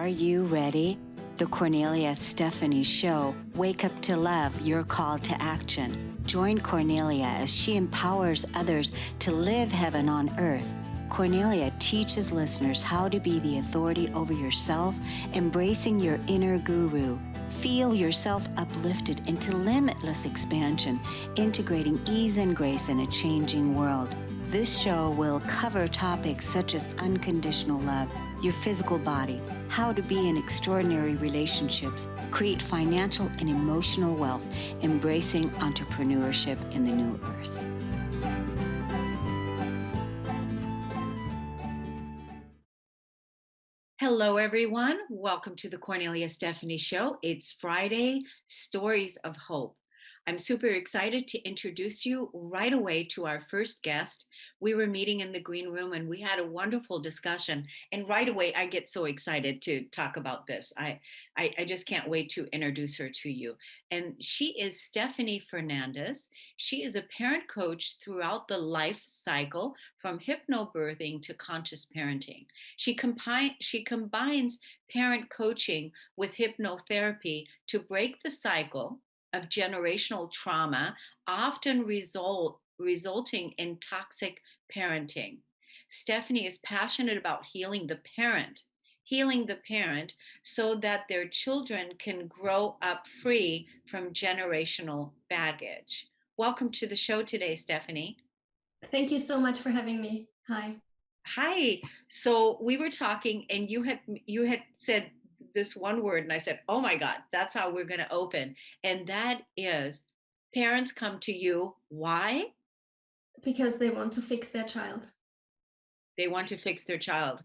Are you ready? The Kornelia Stephanie Show. Wake up to love, your call to action. Join Kornelia as she empowers others to live heaven on earth. Kornelia teaches listeners how to be the authority over yourself, embracing your inner guru. Feel yourself uplifted into limitless expansion, integrating ease and grace in a changing world. This show will cover topics such as unconditional love, your physical body, how to be in extraordinary relationships, create financial and emotional wealth, embracing entrepreneurship in the new earth. Hello, everyone. Welcome to the Kornelia Stephanie Show. It's Friday, Stories of Hope. I'm super excited to introduce you right away to our first guest. We were meeting in the green room and we had a wonderful discussion. And right away, I get so excited to talk about this. I just can't wait to introduce her to you. And she is Stephanie Fernandez. She is a parent coach throughout the life cycle from hypnobirthing to conscious parenting. She combines parent coaching with hypnotherapy to break the cycle of generational trauma, often resulting in toxic parenting. Stephanie is passionate about healing the parent so that their children can grow up free from generational baggage. Welcome to the show today, Stephanie. Thank you so much for having me. Hi. Hi. So we were talking and you had said this one word and I said, "Oh my God, that's how we're going to open." And that is parents come to you. Why? Because they want to fix their child. They want to fix their child.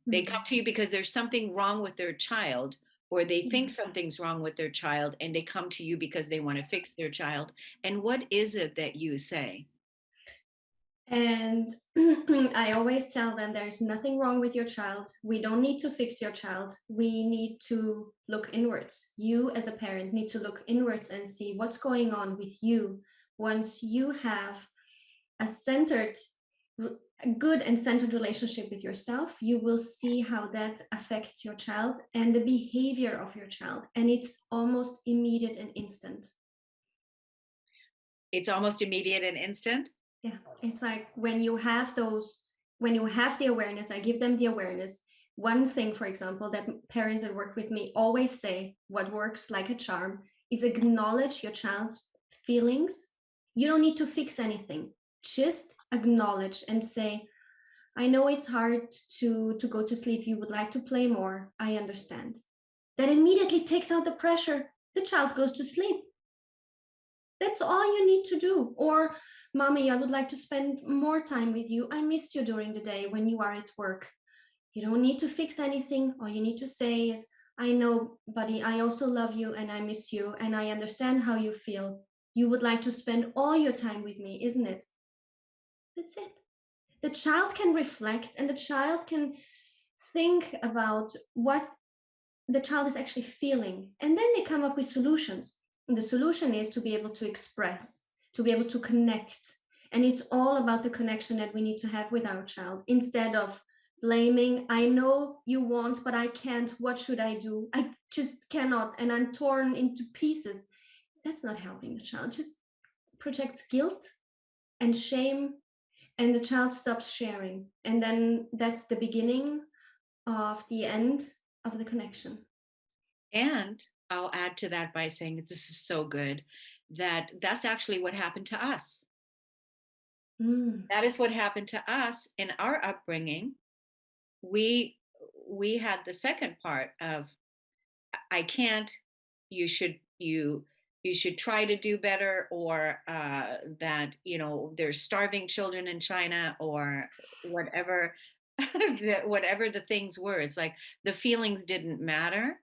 They come to you because there's something wrong with their child, or they think something's wrong with their child, and they come to you because they want to fix their child. And what is it that you say? And I always tell them there's nothing wrong with your child. We don't need to fix your child. We need to look inwards. You as a parent need to look inwards and see what's going on with you. Once you have a good and centered relationship with yourself, you will see how that affects your child and the behavior of your child. And it's almost immediate and instant. It's almost immediate and instant? Yeah, it's like when you have the awareness, I give them the awareness. One thing, for example, that parents that work with me always say, what works like a charm, is acknowledge your child's feelings. You don't need to fix anything. Just acknowledge and say, I know it's hard to go to sleep. You would like to play more. I understand. That immediately takes out the pressure. The child goes to sleep. That's all you need to do. Or, Mommy, I would like to spend more time with you. I missed you during the day when you are at work. You don't need to fix anything. All you need to say is, I know, buddy, I also love you and I miss you and I understand how you feel. You would like to spend all your time with me, isn't it? That's it. The child can reflect and the child can think about what the child is actually feeling. And then they come up with solutions. And the solution is to be able to express, to be able to connect. And it's all about the connection that we need to have with our child instead of blaming. I know you want, but I can't. What should I do? I just cannot. And I'm torn into pieces. That's not helping the child. It just projects guilt and shame. And the child stops sharing. And then that's the beginning of the end of the connection. And I'll add to that by saying that this is so good that that's actually what happened to us. That is what happened to us in our upbringing. We had the second part of I can't, you should try to do better, or that there's starving children in China, or whatever whatever the things were. It's like the feelings didn't matter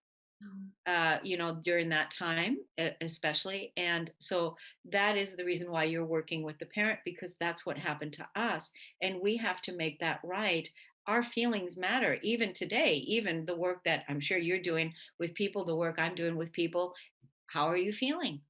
during that time, especially. And so that is the reason why you're working with the parent, because that's what happened to us. And we have to make that right. Our feelings matter, even today, even the work that I'm sure you're doing with people, the work I'm doing with people. How are you feeling?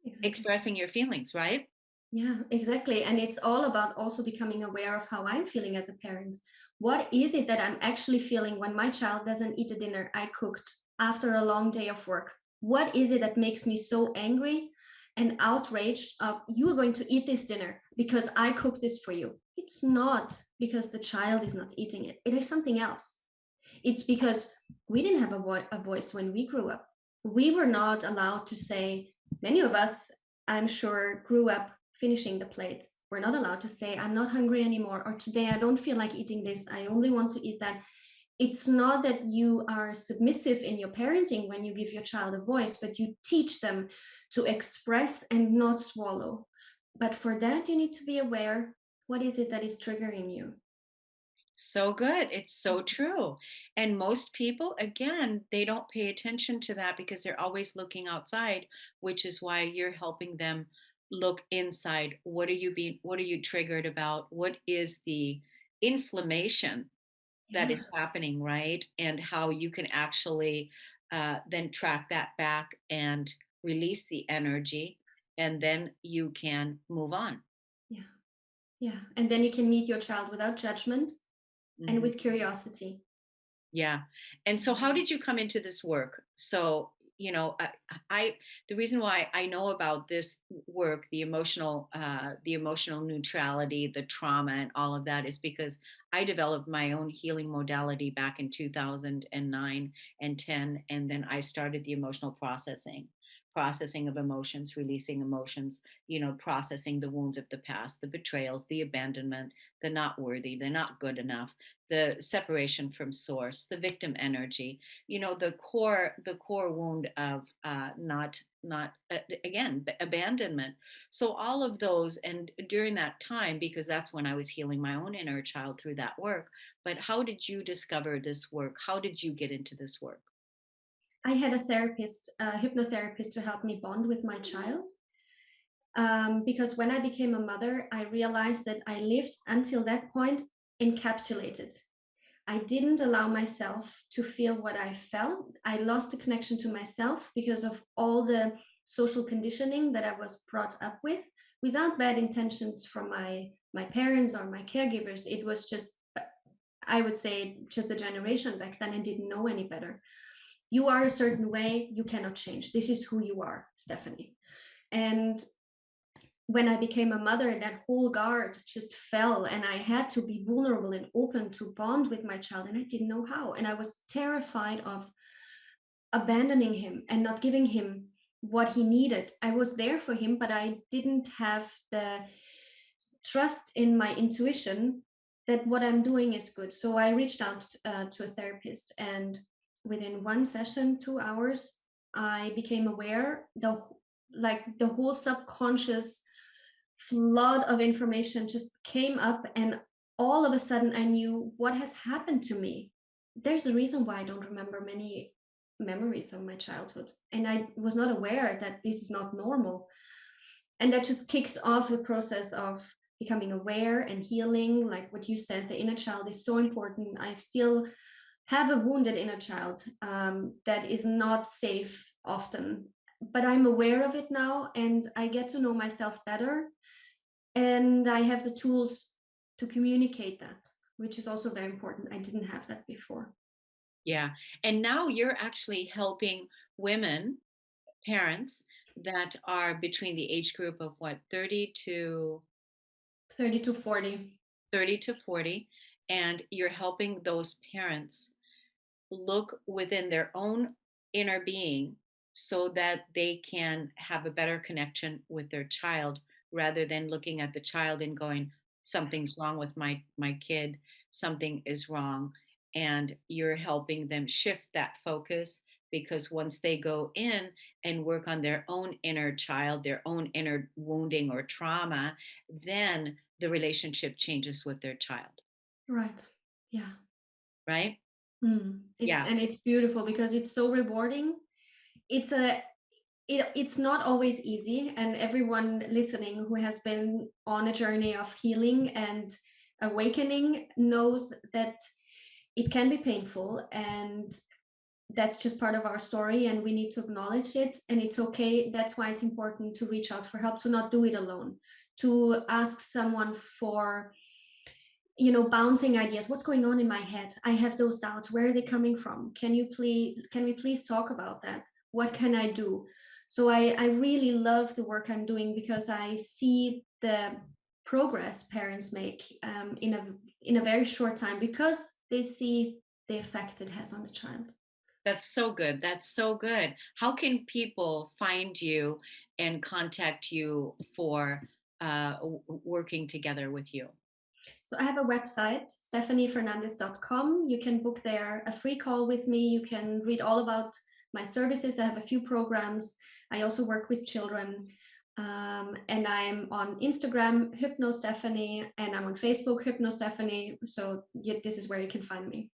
Exactly. Expressing your feelings, right? Yeah, exactly. And it's all about also becoming aware of how I'm feeling as a parent. What is it that I'm actually feeling when my child doesn't eat the dinner I cooked after a long day of work? What is it that makes me so angry and outraged of you are going to eat this dinner because I cooked this for you? It's not because the child is not eating it. It is something else. It's because we didn't have a voice when we grew up. We were not allowed to say, many of us, I'm sure, grew up finishing the plate. We're not allowed to say, I'm not hungry anymore, or today I don't feel like eating this, I only want to eat that. It's not that you are submissive in your parenting when you give your child a voice, but you teach them to express and not swallow. But for that, you need to be aware, what is it that is triggering you? So good. It's so true. And most people, again, they don't pay attention to that because they're always looking outside, which is why you're helping them look inside. What are you triggered about? What is the inflammation that Yeah. is happening, right? And how you can actually then track that back and release the energy, and then you can move on. Yeah. Yeah. And then you can meet your child without judgment and Mhm. with curiosity. Yeah. And so how did you come into this work? So, I the reason why I know about this work, the emotional neutrality, the trauma and all of that is because I developed my own healing modality back in 2009 and 10, and then I started the emotional processing of emotions, releasing emotions, processing the wounds of the past, the betrayals, the abandonment, the not worthy, the not good enough, the separation from source, the victim energy, the core wound of not again abandonment. So all of those, and during that time, because that's when I was healing my own inner child through that work. But how did you discover this work? How did you get into this work? I had a therapist, a hypnotherapist, to help me bond with my child. Because when I became a mother, I realized that I lived until that point encapsulated. I didn't allow myself to feel what I felt. I lost the connection to myself because of all the social conditioning that I was brought up with, without bad intentions from my parents or my caregivers. It was just, I would say, just the generation back then and didn't know any better. You are a certain way, you cannot change. This is who you are, Stephanie. And when I became a mother, that whole guard just fell, and I had to be vulnerable and open to bond with my child, and I didn't know how. And I was terrified of abandoning him and not giving him what he needed. I was there for him, but I didn't have the trust in my intuition that what I'm doing is good. So I reached out to a therapist, and within one session, 2 hours, I became aware the whole subconscious flood of information just came up, and all of a sudden I knew what has happened to me. There's a reason why I don't remember many memories of my childhood, and I was not aware that this is not normal. And that just kicked off the process of becoming aware and healing. Like what you said, the inner child is so important. I still have a wounded inner child that is not safe often, but I'm aware of it now, and I get to know myself better, and I have the tools to communicate that, which is also very important. I didn't have that before. Yeah. And now you're actually helping women, parents that are between the age group of what, 30 to 40. 30 to 40, and you're helping those parents look within their own inner being so that they can have a better connection with their child, rather than looking at the child and going, something's wrong with my kid, something is wrong. And you're helping them shift that focus, because once they go in and work on their own inner child, their own inner wounding or trauma, then the relationship changes with their child, Right. Yeah. right? Yeah. And it's beautiful because it's so rewarding. It's a it's not always easy, and everyone listening who has been on a journey of healing and awakening knows that it can be painful, and that's just part of our story, and we need to acknowledge it, and it's okay. That's why it's important to reach out for help, to not do it alone, to ask someone for bouncing ideas. What's going on in my head? I have those doubts. Where are they coming from? Can we please talk about that? What can I do? So I really love the work I'm doing because I see the progress parents make in a very short time because they see the effect it has on the child. That's so good. That's so good. How can people find you and contact you for working together with you? So I have a website, stephaniefernandez.com. You can book there a free call with me. You can read all about my services. I have a few programs. I also work with children. And I'm on Instagram, HypnoStephanie, and I'm on Facebook, HypnoStephanie. So yeah, this is where you can find me.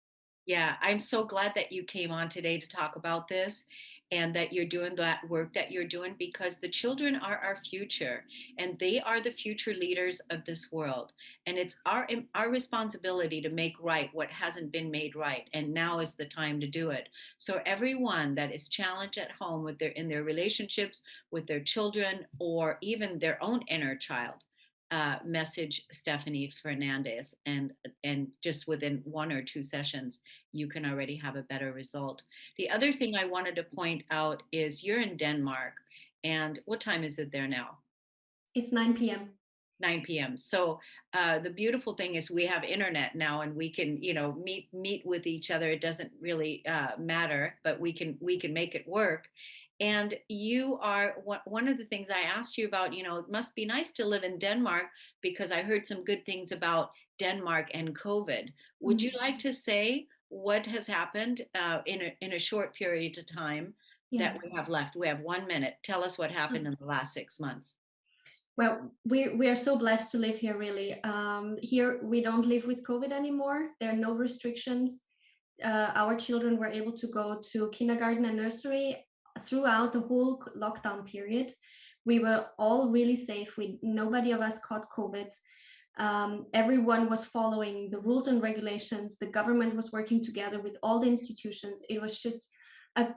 Yeah, I'm so glad that you came on today to talk about this and that you're doing that work that you're doing because the children are our future and they are the future leaders of this world. And it's our responsibility to make right what hasn't been made right. And now is the time to do it. So everyone that is challenged at home with their in their relationships with their children or even their own inner child, message Stephanie Fernandez, and just within 1 or 2 sessions, you can already have a better result. The other thing I wanted to point out is you're in Denmark, and what time is it there now? It's 9 p.m. 9 p.m. So the beautiful thing is we have internet now, and we can, meet with each other. It doesn't really matter, but we can make it work. And you are one of the things I asked you about. It must be nice to live in Denmark because I heard some good things about Denmark and COVID. Would you Mhm. like to say what has happened in a short period of time that Yeah. we have left? We have 1 minute. Tell us what happened in the last 6 months. Well, we are so blessed to live here, really. Here, we don't live with COVID anymore. There are no restrictions. Our children were able to go to kindergarten and nursery throughout the whole lockdown period. We were all really safe. Nobody of us caught COVID. Everyone was following the rules and regulations. The government was working together with all the institutions. It was just a,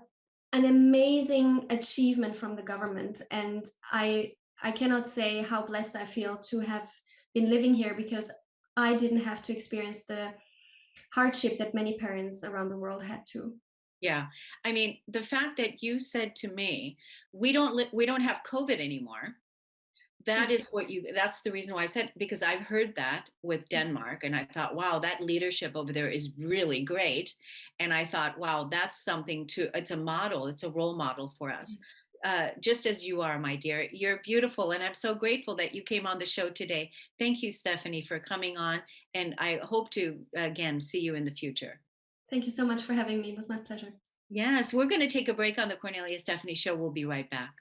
an amazing achievement from the government, and I cannot say how blessed I feel to have been living here because I didn't have to experience the hardship that many parents around the world had to. Yeah. I mean, the fact that you said to me, we don't have COVID anymore. Yeah. That's the reason why I said, because I've heard that with Denmark and I thought, wow, that leadership over there is really great. And I thought, wow, that's something it's a model, it's a role model for us. Just as you are, my dear, you're beautiful. And I'm so grateful that you came on the show today. Thank you, Stephanie, for coming on. And I hope to again see you in the future. Thank you so much for having me. It was my pleasure. Yes, we're going to take a break on the Cornelia Stephanie Show. We'll be right back.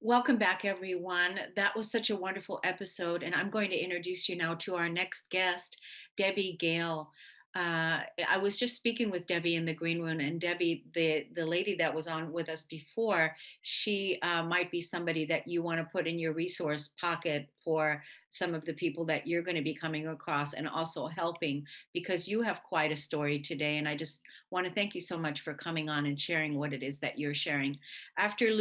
Welcome back, everyone. That was such a wonderful episode. And I'm going to introduce you now to our next guest, Debbie Gale. I was just speaking with Debbie in the green room, and Debbie, the lady that was on with us before, she might be somebody that you want to put in your resource pocket for some of the people that you're going to be coming across and also helping because you have quite a story today. And I just want to thank you so much for coming on and sharing what it is that you're sharing. After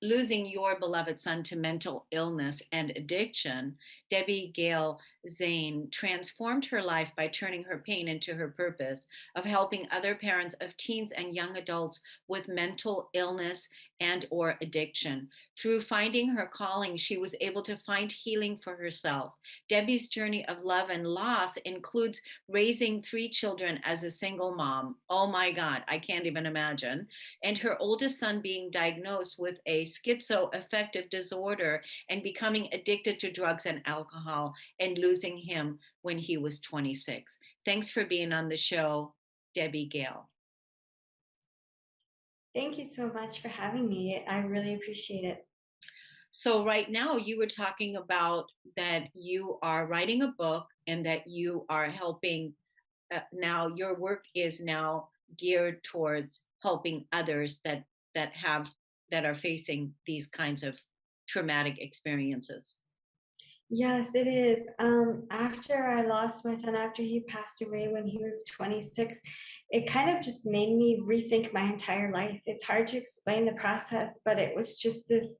losing your beloved son to mental illness and addiction, Debbie Gale Zane transformed her life by turning her pain into her purpose of helping other parents of teens and young adults with mental illness and or addiction. Through finding her calling, she was able to find healing for herself. Debbie's journey of love and loss includes raising 3 children as a single mom. Oh my God, I can't even imagine. And her oldest son being diagnosed with a schizoaffective disorder and becoming addicted to drugs and alcohol and losing him when he was 26. Thanks for being on the show, Debbie Gale. Thank you so much for having me. I really appreciate it. So, right now, you were talking about that you are writing a book and that you are helping. Now, your work is now geared towards helping others that have that are facing these kinds of traumatic experiences. Yes, it is. After I lost my son, after he passed away when he was 26, it kind of just made me rethink my entire life. It's hard to explain the process, but it was just this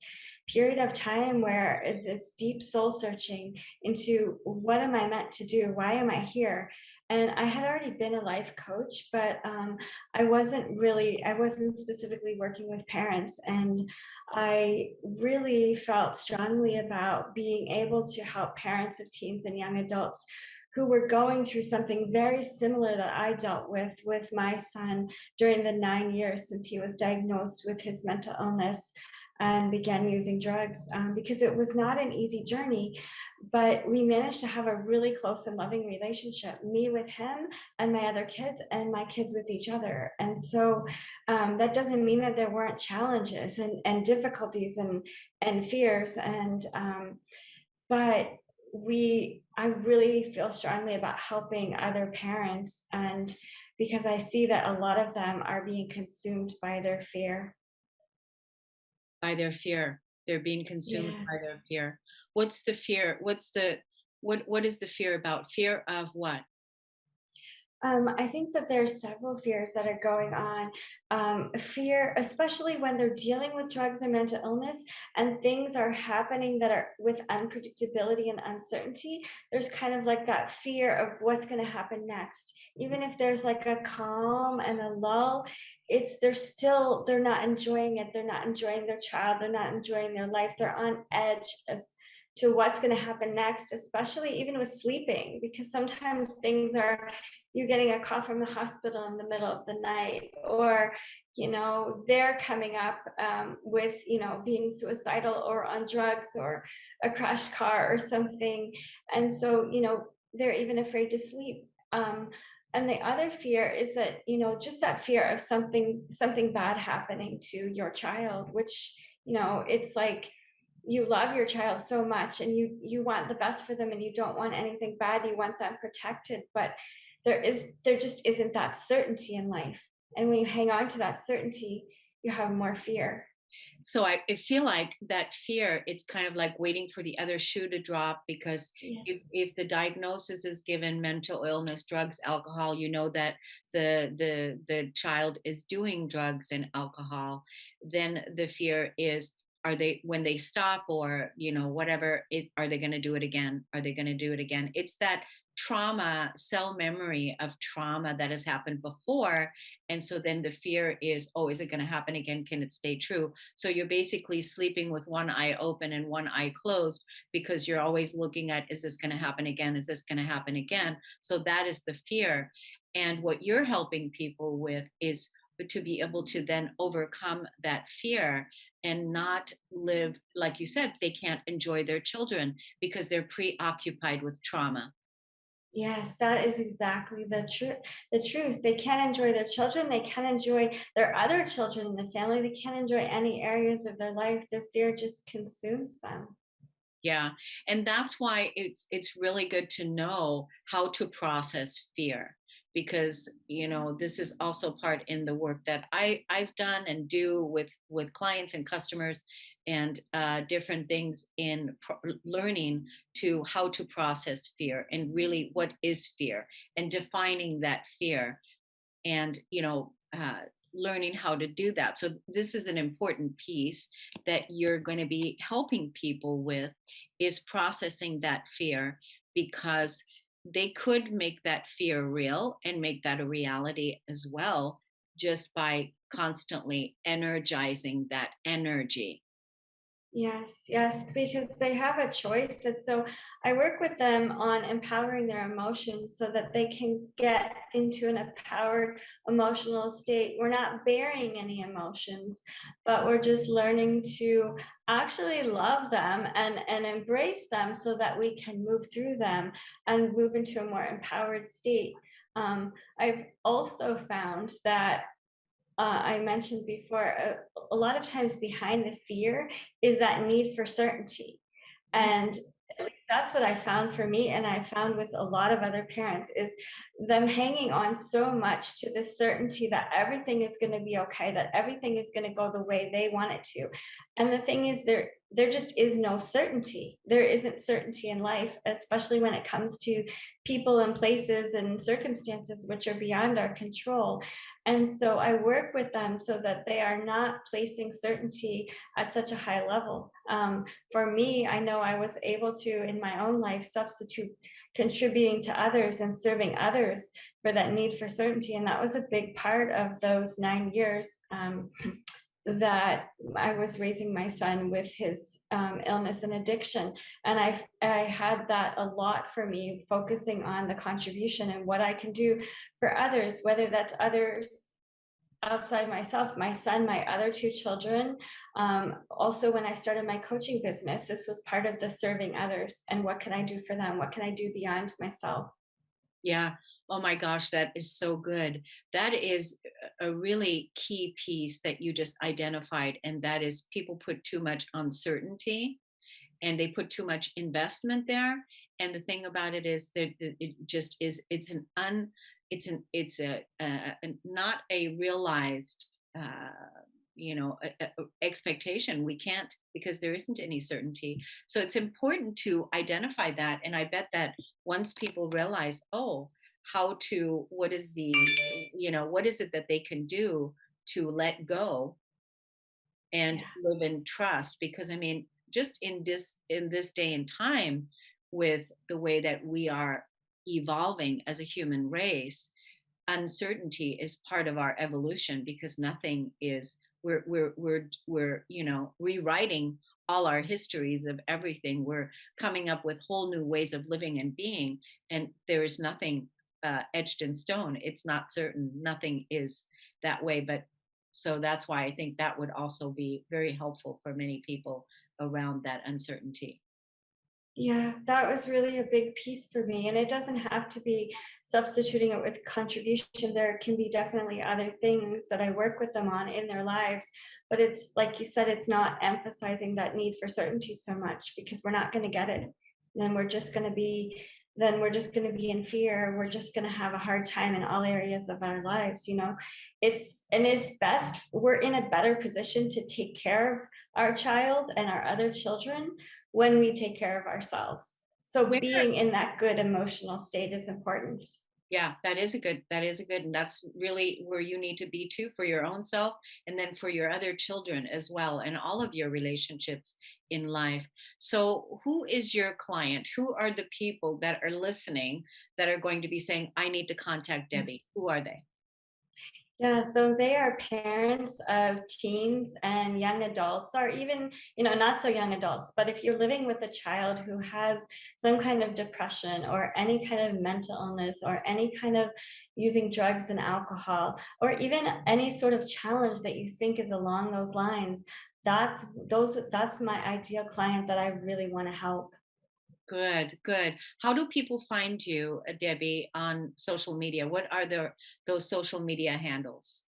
period of time where this deep soul searching into what am I meant to do? Why am I here? And I had already been a life coach, but I wasn't specifically working with parents. And I really felt strongly about being able to help parents of teens and young adults who were going through something very similar that I dealt with my son during the 9 years since he was diagnosed with his mental illness and began using drugs, because it was not an easy journey, but we managed to have a really close and loving relationship, me with him and my other kids and my kids with each other. And so that doesn't mean that there weren't challenges and difficulties and fears but I really feel strongly about helping other parents, and because I see that a lot of them are being consumed by their fear. By their fear. They're being consumed Yeah. by their fear. What's the fear? What is the fear about? Fear of what? I think that there's several fears that are going on. Fear, especially when they're dealing with drugs and mental illness, and things are happening that are with unpredictability and uncertainty. There's kind of like that fear of what's going to happen next. Even if there's like a calm and a lull, they're not enjoying it. They're not enjoying their child. They're not enjoying their life. They're on edge as to what's going to happen next, especially even with sleeping, because sometimes things are you're getting a call from the hospital in the middle of the night, or they're coming up with being suicidal or on drugs or a crashed car or something, and so they're even afraid to sleep. And the other fear is that just that fear of something bad happening to your child, which it's like you love your child so much and you want the best for them and you don't want anything bad, you want them protected, but there just isn't that certainty in life, and when you hang on to that certainty you have more fear. So I feel like that fear, it's kind of like waiting for the other shoe to drop, because Yeah. if the diagnosis is given mental illness, drugs, alcohol, you know that the child is doing drugs and alcohol, then the fear is, are they, when they stop, or whatever, are they going to do it again? Are they going to do it again? It's that trauma, cell memory of trauma that has happened before. And so then the fear is, oh, is it going to happen again? Can it stay true? So you're basically sleeping with one eye open and one eye closed, because you're always looking at, is this going to happen again? Is this going to happen again? So that is the fear. And what you're helping people with is to be able to then overcome that fear and not live, like you said, they can't enjoy their children because they're preoccupied with trauma. Yes, that is exactly the truth. They can't enjoy their children, they can't enjoy their other children in the family, they can't enjoy any areas of their life. Their fear just consumes them. Yeah, and that's why it's really good to know how to process fear, because this is also part in the work that I've done and do with clients and customers, and different things in learning to how to process fear, and really what is fear, and defining that fear, and learning how to do that. So this is an important piece that you're going to be helping people with, is processing that fear, because they could make that fear real and make that a reality as well, just by constantly energizing that energy. Yes, yes, because they have a choice. And so I work with them on empowering their emotions so that they can get into an empowered emotional state. We're not burying any emotions, but we're just learning to actually love them and embrace them so that we can move through them and move into a more empowered state. I've also found that I mentioned before, a lot of times behind the fear is that need for certainty. And at least that's what I found for me, and I found with a lot of other parents, is them hanging on so much to the certainty that everything is going to be okay, that everything is going to go the way they want it to. And the thing is, there just is no certainty. There isn't certainty in life, especially when it comes to people and places and circumstances which are beyond our control. And so I work with them so that they are not placing certainty at such a high level. For me, I know I was able to, in my own life, substitute contributing to others and serving others for that need for certainty. And that was a big part of those 9 years. That I was raising my son with his illness and addiction. And I had that a lot for me, focusing on the contribution and what I can do for others, whether that's others outside myself, my son, my other two children. Also, when I started my coaching business, this was part of the serving others. And what can I do for them? What can I do beyond myself? Yeah. Oh my gosh, that is so good. That is a really key piece that you just identified. And that is people put too much uncertainty and they put too much investment there. And the thing about it is that it just is, it's not a realized, expectation. We can't, because there isn't any certainty. So it's important to identify that. And I bet that once people realize, oh, what is what is it that they can do to let go and Yeah. live in trust? Because I mean, just in this day and time, with the way that we are evolving as a human race, uncertainty is part of our evolution, because nothing is we're rewriting all our histories of everything. We're coming up with whole new ways of living and being, and there is nothing etched in stone. It's not certain. Nothing is that way. But so that's why I think that would also be very helpful for many people around that uncertainty. Yeah, that was really a big piece for me. And it doesn't have to be substituting it with contribution. There can be definitely other things that I work with them on in their lives. But it's like you said, it's not emphasizing that need for certainty so much, because we're not going to get it. Then we're just going to be then we're just going to be in fear. We're just going to have a hard time in all areas of our lives. It's best, we're in a better position to take care of our child and our other children when we take care of ourselves. So Where being in that good emotional state is important. Yeah, that is a good, and that's really where you need to be too, for your own self and then for your other children as well, and all of your relationships in life. So who is your client? Who are the people that are listening that are going to be saying, I need to contact Debbie? Who are they? Yeah, so they are parents of teens and young adults, or even, not so young adults. But if you're living with a child who has some kind of depression or any kind of mental illness or any kind of using drugs and alcohol, or even any sort of challenge that you think is along those lines, that's my ideal client that I really want to help. Good, good. How do people find you, Debbie, on social media? What are those social media handles?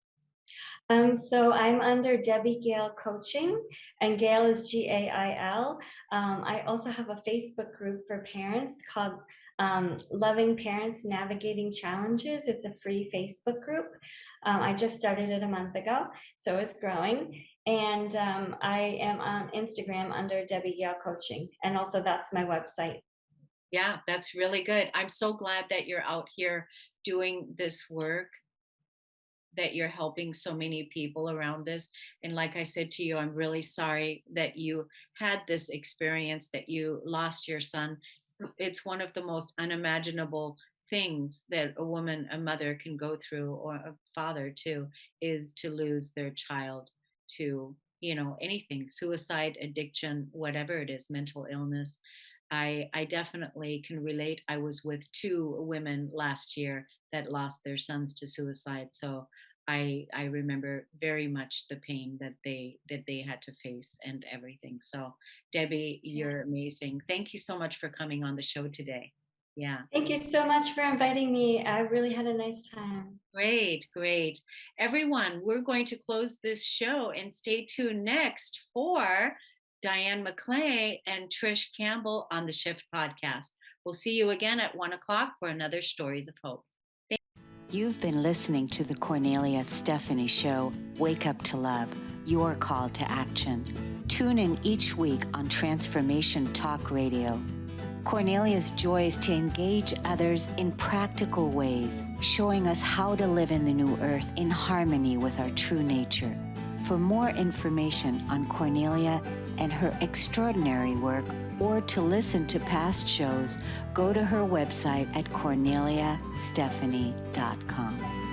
So I'm under Debbie Gale Coaching, and Gale is Gail. I also have a Facebook group for parents called Loving Parents Navigating Challenges. It's a free Facebook group. I just started it a month ago, so it's growing. And I am on Instagram under Debbie Gale Coaching, and also that's my website. Yeah, that's really good. I'm so glad that you're out here doing this work, that you're helping so many people around this. And like I said to you, I'm really sorry that you had this experience, that you lost your son. It's one of the most unimaginable things that a woman, a mother can go through, or a father too, is to lose their child to, anything, suicide, addiction, whatever it is, mental illness. I definitely can relate. I was with two women last year that lost their sons to suicide. So I remember very much the pain that they had to face and everything. So Debbie, Yeah. you're amazing. Thank you so much for coming on the show today. Yeah. Thank you so much for inviting me. I really had a nice time. Great, great. Everyone, we're going to close this show and stay tuned next for Diane McClay and Trish Campbell on the Shift podcast. We'll see you again at 1 o'clock for another Stories of Hope. You've been listening to the Kornelia Stephanie Show, Wake Up to Love. your call to action. Tune in each week on Transformation Talk Radio. Kornelia's joy is to engage others in practical ways, showing us how to live in the new earth in harmony with our true nature. For more information on Kornelia and her extraordinary work, or to listen to past shows, go to her website at korneliastephanie.com.